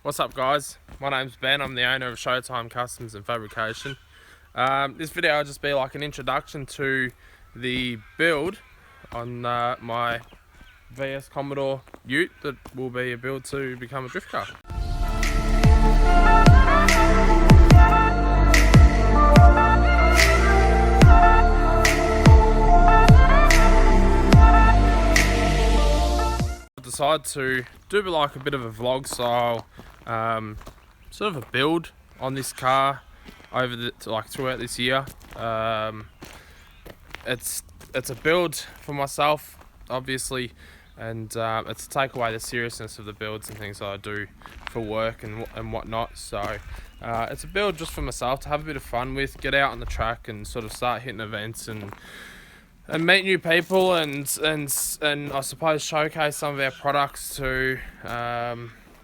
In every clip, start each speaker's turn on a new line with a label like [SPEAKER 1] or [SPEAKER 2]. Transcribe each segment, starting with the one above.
[SPEAKER 1] What's up, guys? My name's Ben. I'm the owner of Showtime Customs and Fabrication. This video will just be like an introduction to the build on my VS Commodore Ute that will be a build to become a drift car. I decided to do like a bit of a vlog style sort of a build on this car over throughout this year. It's a build for myself, obviously, and it's to take away the seriousness of the builds and things that I do for work and whatnot. So it's a build just for myself to have a bit of fun with, get out on the track and sort of start hitting events and meet new people and I suppose showcase some of our products to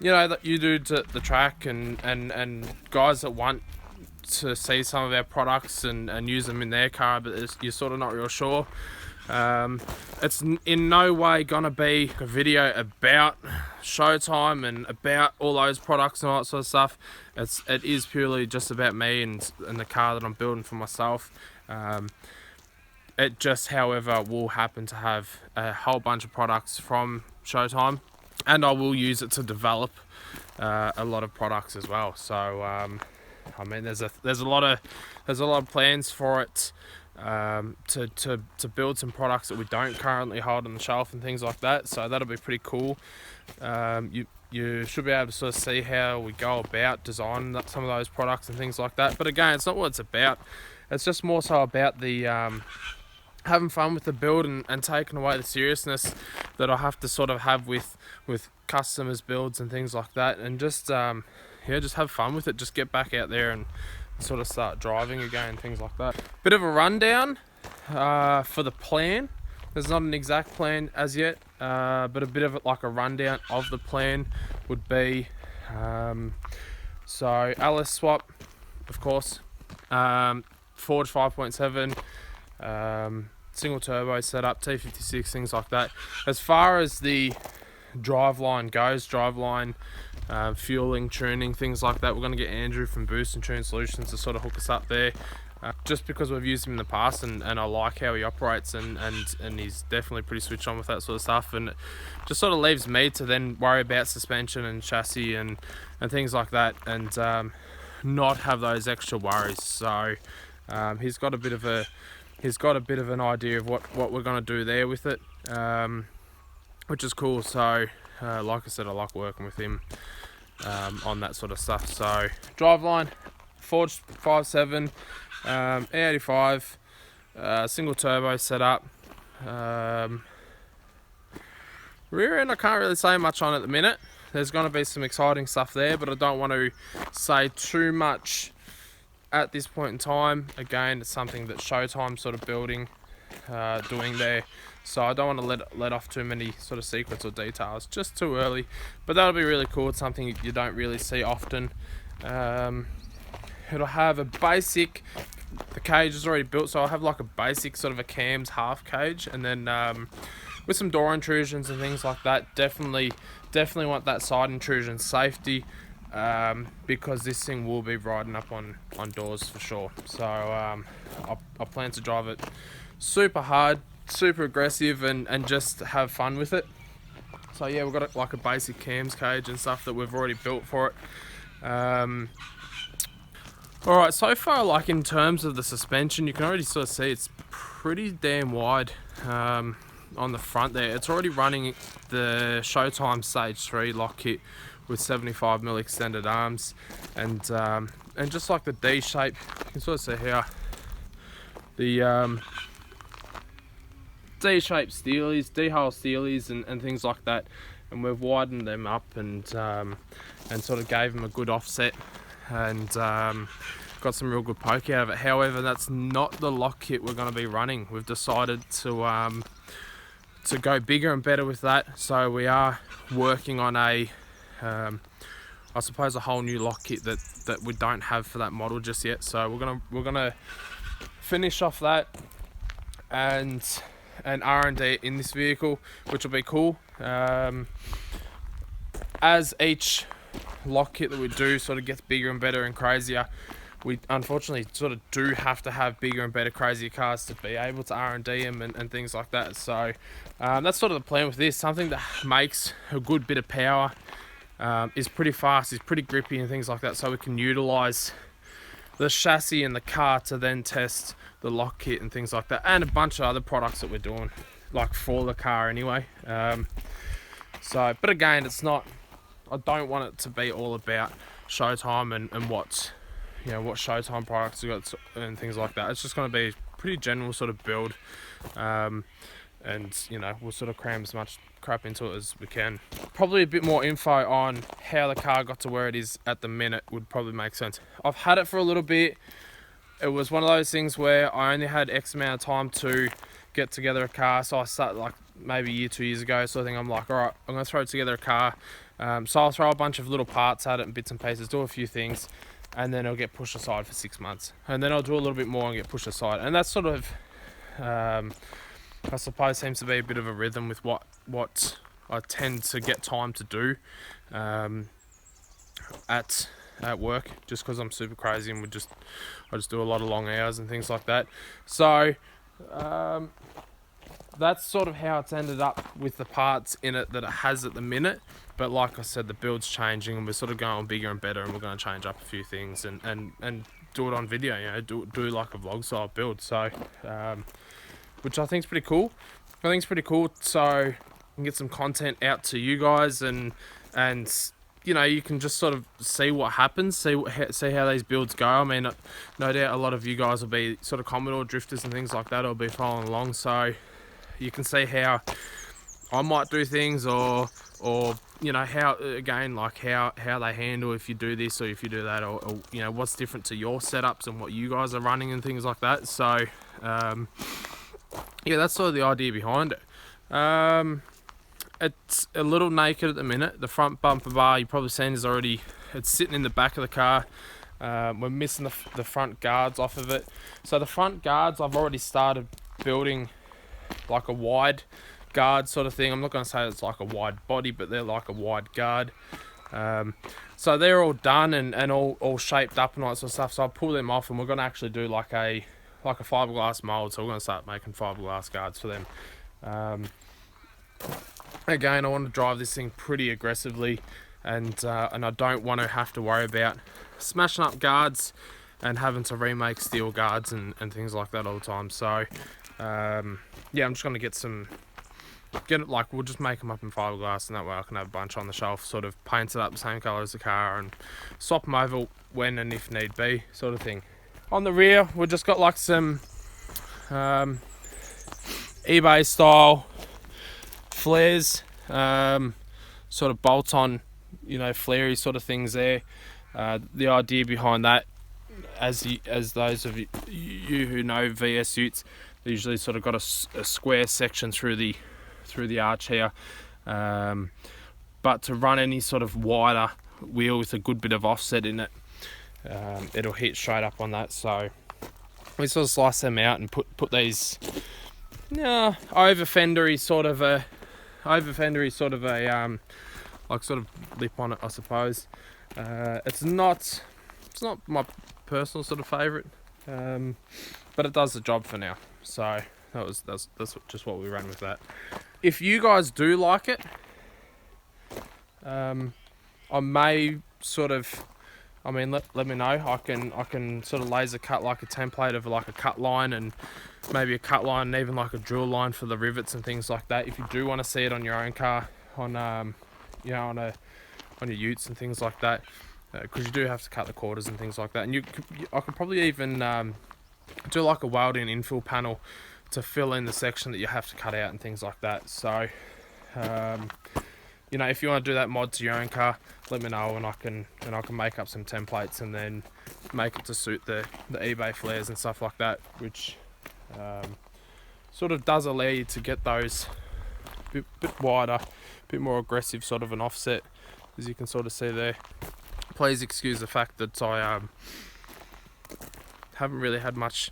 [SPEAKER 1] that you do to the track and guys that want to see some of our products and use them in their car, but you're sort of not real sure. It's in no way gonna be a video about Showtime and about all those products and all that sort of stuff. It is purely just about me and the car that I'm building for myself. It just, however, will happen to have a whole bunch of products from Showtime, and I will use it to develop a lot of products as well. So, I mean, there's a lot of plans for it to build some products that we don't currently hold on the shelf and things like that. So that'll be pretty cool. You should be able to sort of see how we go about designing some of those products and things like that. But again, it's not what it's about. It's just more so about the having fun with the build and taking away the seriousness that I have to sort of have with customers' builds and things like that, and just just have fun with it. Just get back out there and sort of start driving again, things like that. Bit of a rundown for the plan. There's not an exact plan as yet, but a bit of like a rundown of the plan would be so LS swap, of course, Forge 5.7, single turbo setup, T56, things like that. As far as the driveline goes, fueling, tuning, things like that, we're going to get Andrew from Boost and Tune Solutions to sort of hook us up there, just because we've used him in the past and I like how he operates and he's definitely pretty switched on with that sort of stuff, and it just sort of leaves me to then worry about suspension and chassis and things like that, and not have those extra worries. So he's got a bit of an idea of what we're going to do there with it, which is cool. So like I said, I like working with him on that sort of stuff. So driveline, Forge 5.7, E85, single turbo setup. Rear end, I can't really say much on at the minute. There's going to be some exciting stuff there, but I don't want to say too much at this point in time. Again, it's something that Showtime's sort of doing there, so I don't want to let off too many sort of secrets or details just too early, but that'll be really cool. It's something you don't really see often. It'll have a basic, the cage is already built, so I'll have like a basic sort of a cams half cage, and then with some door intrusions and things like that. Definitely want that side intrusion safety, because this thing will be riding up on doors for sure. So I plan to drive it super hard, super aggressive, and just have fun with it. So yeah, we've got like a basic cams cage and stuff that we've already built for it. Alright, so far, like in terms of the suspension, you can already sort of see it's pretty damn wide on the front there. It's already running the Showtime Stage 3 lock kit with 75mm extended arms, and just like the D shape, you can sort of see here the D shape steelies, D hull steelies, and things like that, and we've widened them up and sort of gave them a good offset, and got some real good poke out of it. However, that's not the lock kit we're going to be running. We've decided to go bigger and better with that, so we are working on I suppose a whole new lock kit that we don't have for that model just yet. So we're gonna finish off that and R&D in this vehicle, which will be cool. As each lock kit that we do sort of gets bigger and better and crazier, we unfortunately sort of do have to have bigger and better, crazier cars to be able to R&D them and things like that. So that's sort of the plan with this. Something that makes a good bit of power, is pretty fast, is pretty grippy and things like that, so we can utilize the chassis and the car to then test the lock kit and things like that, and a bunch of other products that we're doing, like for the car anyway. So, but again, it's not, I don't want it to be all about Showtime and what's, you know, what Showtime products we got and things like that. It's just going to be a pretty general sort of build, and you know, we'll sort of cram as much crap into it as we can. Probably a bit more info on how the car got to where it is at the minute would probably make sense. I've had it for a little bit. It was one of those things where I only had X amount of time to get together a car, so I started like maybe a year, 2 years ago. So I think I'm like, all right, I'm gonna throw together a car. So I'll throw a bunch of little parts at it and bits and pieces, do a few things, and then it'll get pushed aside for 6 months, and then I'll do a little bit more and get pushed aside. And that's sort of, I suppose, seems to be a bit of a rhythm with what I tend to get time to do at work, just because I'm super crazy and I just do a lot of long hours and things like that. So that's sort of how it's ended up with the parts in it that it has at the minute. But like I said, the build's changing and we're sort of going bigger and better, and we're going to change up a few things and do it on video, you know, do like a vlog style build. So which I think is pretty cool. So I can get some content out to you guys, and you know, you can just sort of see what happens, see how these builds go. I mean, no doubt a lot of you guys will be sort of Commodore drifters and things like that, or be following along, so you can see how I might do things, or you know, how, again, like how they handle if you do this or if you do that, or you know, what's different to your setups and what you guys are running and things like that. So yeah, that's sort of the idea behind it. It's a little naked at the minute. The front bumper bar, you've probably seen, is already, it's sitting in the back of the car. We're missing the front guards off of it. So the front guards, I've already started building like a wide guard sort of thing. I'm not going to say it's like a wide body, but they're like a wide guard. So they're all done and all shaped up and all that sort of stuff. So I'll pull them off, and we're going to actually do like a fiberglass mold. So we're going to start making fiberglass guards for them. Again, I want to drive this thing pretty aggressively, and I don't want to have to worry about smashing up guards and having to remake steel guards and things like that all the time. So yeah, I'm just going to we'll just make them up in fiberglass, and that way I can have a bunch on the shelf, sort of painted up the same colour as the car, and swap them over when and if need be, sort of thing. On the rear, we've just got like some eBay style flares, sort of bolt on, you know, flary sort of things there. The idea behind that, as those of you who know VS Utes, they usually sort of got a square section through the arch here, but to run any sort of wider wheel with a good bit of offset in it, it'll hit straight up on that. So we sort of slice them out and put these over fendery sort of a like sort of lip on it, I suppose. It's not my personal sort of favourite, but it does the job for now. So that's just what we ran with that. If you guys do like it, I may sort of, I mean, let me know. I can sort of laser cut like a template of like a cut line, and maybe a cut line, and even like a drill line for the rivets and things like that. If you do want to see it on your own car, on you know, on your utes and things like that, because you do have to cut the quarters and things like that. And I could probably even do like a welding infill panel to fill in the section that you have to cut out and things like that. So you know, if you want to do that mod to your own car, let me know, and I can make up some templates and then make it to suit the eBay flares and stuff like that, which sort of does allow you to get those bit wider, bit more aggressive sort of an offset, as you can sort of see there. Please excuse the fact that I haven't really had much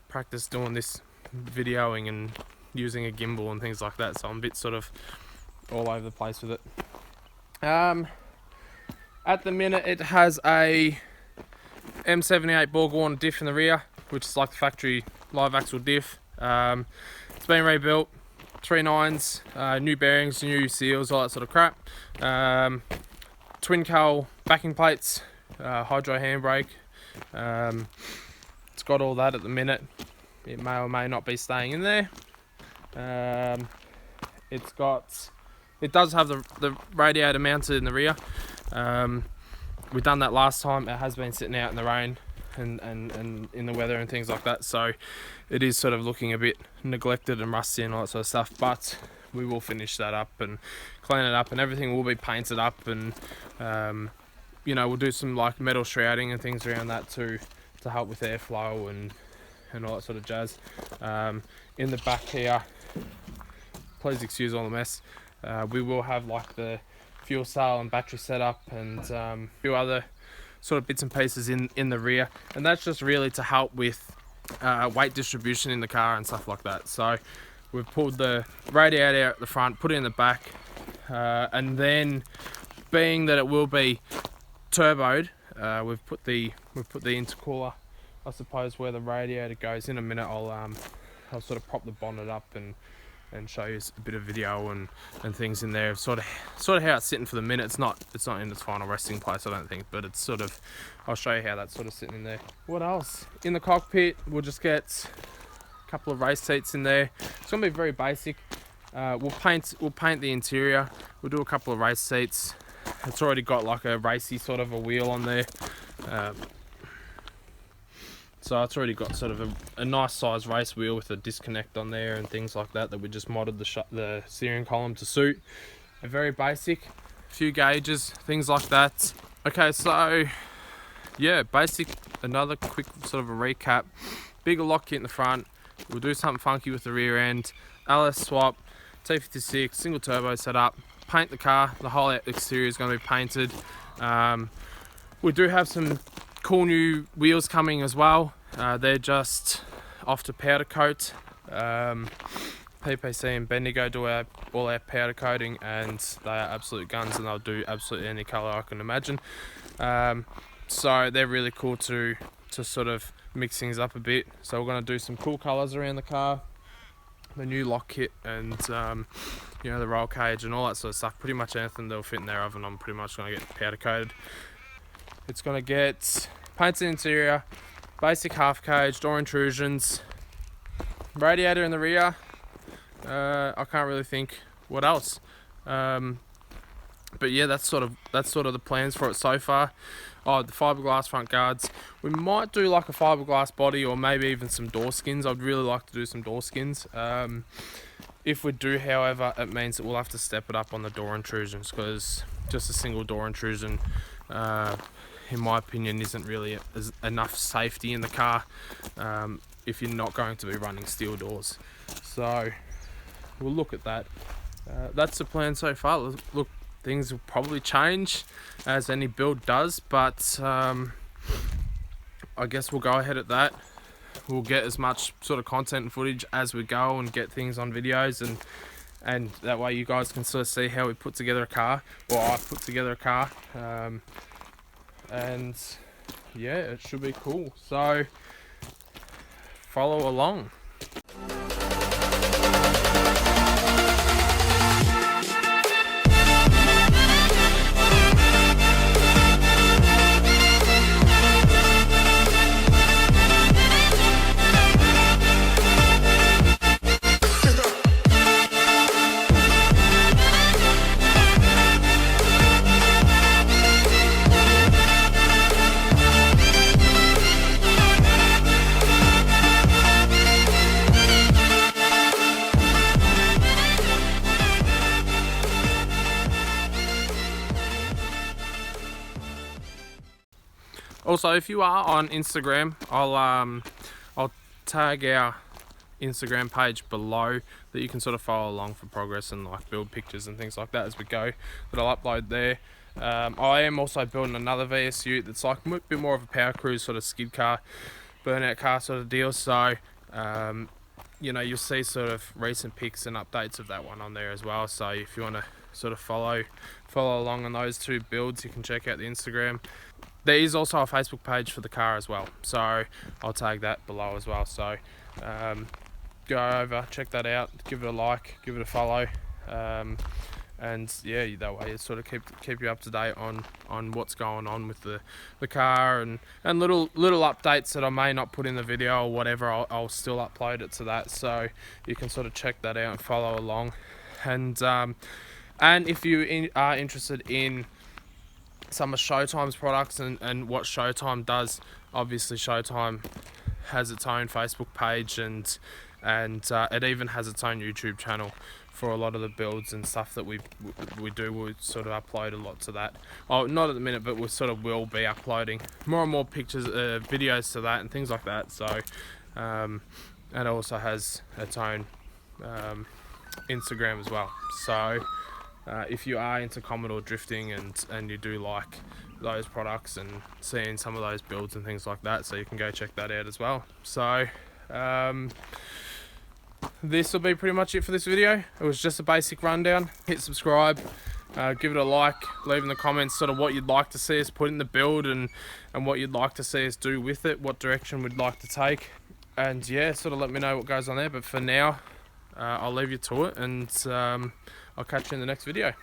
[SPEAKER 1] practice doing this videoing and using a gimbal and things like that, so I'm a bit sort of all over the place with it. At the minute it has a M78 Borg-Warner diff in the rear, which is like the factory live axle diff. It's been rebuilt, 3.9s, new bearings, new seals, all that sort of crap. Twin cowl backing plates, hydro handbrake. It's got all that at the minute. It may or may not be staying in there. It does have the radiator mounted in the rear. We've done that last time. It has been sitting out in the rain and in the weather and things like that, so it is sort of looking a bit neglected and rusty and all that sort of stuff, but we will finish that up and clean it up, and everything will be painted up, and you know, we'll do some like metal shrouding and things around that to help with airflow and all that sort of jazz. In the back here, please excuse all the mess, we will have like the fuel cell and battery setup and a few other sort of bits and pieces in the rear, and that's just really to help with weight distribution in the car and stuff like that. So we've pulled the radiator out the front, put it in the back, and then being that it will be turboed, we've put the intercooler, I suppose, where the radiator goes. In a minute I'll sort of prop the bonnet up and show you a bit of video and things in there, sort of how it's sitting for the minute. It's not in its final resting place, I don't think, but it's sort of, I'll show you how that's sort of sitting in there. What else? In the cockpit, we'll just get a couple of race seats in there. It's gonna be very basic. We'll paint the interior. We'll do a couple of race seats. It's already got like a racy sort of a wheel on there. So it's already got sort of a nice size race wheel with a disconnect on there and things like that we just modded the steering column to suit. A very basic, few gauges, things like that. Okay, so yeah, basic, another quick sort of a recap. Bigger lock kit in the front. We'll do something funky with the rear end. LS swap, T56, single turbo setup. Paint the car, the whole exterior is going to be painted. We do have some cool new wheels coming as well. They're just off to powder coat. PPC and Bendigo do all our powder coating, and they are absolute guns, and they'll do absolutely any colour I can imagine. So they're really cool to sort of mix things up a bit. So we're going to do some cool colours around the car, the new lock kit, and you know, the roll cage and all that sort of stuff. Pretty much anything that'll fit in their oven, I'm pretty much going to get powder coated. It's going to get painted interior, basic half cage, door intrusions, radiator in the rear. I can't really think what else. But yeah, that's sort of the plans for it so far. Oh, the fiberglass front guards. We might do like a fiberglass body, or maybe even some door skins. I'd really like to do some door skins. If we do, however, it means that we'll have to step it up on the door intrusions, because just a single door intrusion, in my opinion, isn't really enough safety in the car if you're not going to be running steel doors. So we'll look at that. That's the plan so far. Look, things will probably change as any build does, but I guess we'll go ahead at that. We'll get as much sort of content and footage as we go and get things on videos, and that way you guys can sort of see how we put together a car, or I put together a car. And yeah, it should be cool. So follow along. Also, if you are on Instagram, I'll tag our Instagram page below that you can sort of follow along for progress and like build pictures and things like that as we go, that I'll upload there. I am also building another VS Ute that's like a bit more of a power cruise sort of skid car, burnout car sort of deal. So you know, you'll see sort of recent pics and updates of that one on there as well. So if you want to sort of follow along on those 2 builds. You can check out the Instagram. There is also a Facebook page for the car as well, so I'll tag that below as well. So go over, check that out, give it a like, give it a follow, and yeah, that way it sort of keep you up to date on what's going on with the car, and little updates that I may not put in the video or whatever. I'll still upload it to that, so you can sort of check that out and follow along. And if you are interested in some of Showtime's products and what Showtime does, obviously Showtime has its own Facebook page, and it even has its own YouTube channel for a lot of the builds and stuff that we do. We sort of upload a lot to that. Oh, not at the minute, but we sort of will be uploading more and more pictures, videos to that and things like that. So it also has its own Instagram as well. So if you are into Commodore drifting and you do like those products and seeing some of those builds and things like that, so you can go check that out as well. So this will be pretty much it for this video. It was just a basic rundown. Hit subscribe, give it a like, leave in the comments sort of what you'd like to see us put in the build, and what you'd like to see us do with it, what direction we'd like to take, and yeah, sort of let me know what goes on there. But for now, I'll leave you to it, and I'll catch you in the next video.